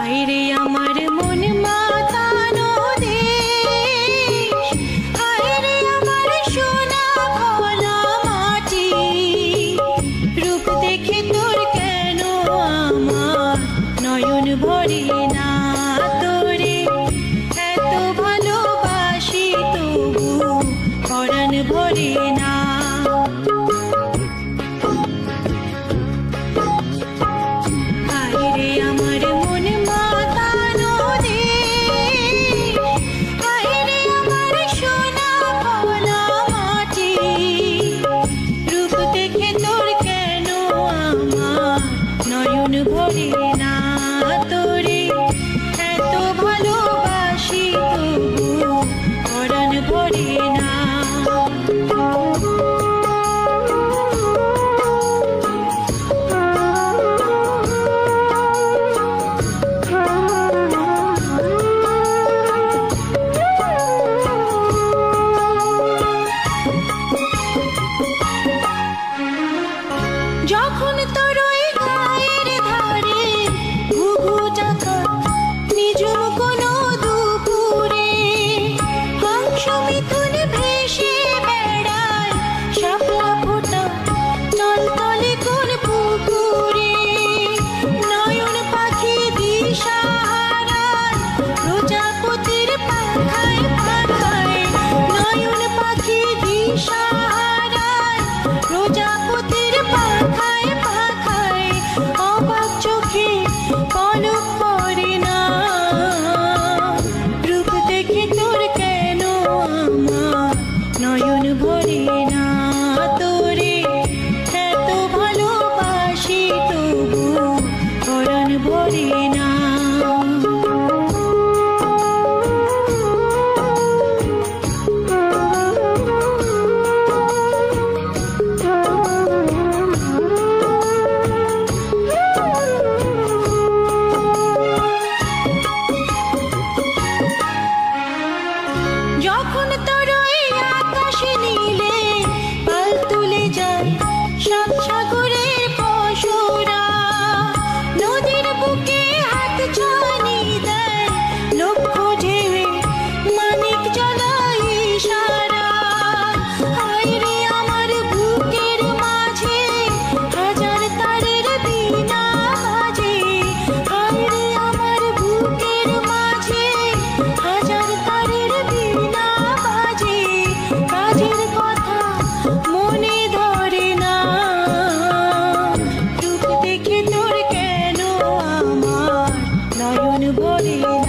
হায় রে আমার মন মাতানো দেশ, হায় রে আমার সোনা ভোলা মাটি, রূপ দেখে তোর কেন আমার নয়ন ভরে না, তোরে এত ভালোবাসি তবু পরাণ ভরে না। ভরে না তোরে এত ভালোবাসি তবু পরাণ ভরে না। যখন তোর ওই গায়ের ধারে ঘুঘু ডাকা নিজুম কোনো দুপুরে, হংস মিথুন ভেসে বেড়ায় শাপলা ফোটা টলটলে কোন পুকুরে, নয়ন পাখি দিশা হারায় প্রজাপতির পাখায় পাখায়, নয়ন পাখি দিশা হারায় প্রজাপতির পাখায় পাখায়, অবাক চোখে পলক পড়ে না, রূপ দেখে তোর কেন আমার নয়ন ভরে না, তোরে এত ভালোবাসি তবু পরাণ ভরে না। যখন তোর ওই আকাশ নীলে পাল তুলে যায় সাত সাগরের পশুরা, নদীর বুকে হাত ছানি দেয় লক্ষ্য ঢেউয়ে মানিক জ্বালায় ইশারা, হায় রে আমার বুকের মাঝে হাজার তারের বীণা বাজে, হায় রে আমার বুকের মাঝে হাজার তারের বীণা বাজে, কাজের কথা মনে ধরে না, রূপ দেখে তোর কেন আমার নয়ন ভরে না।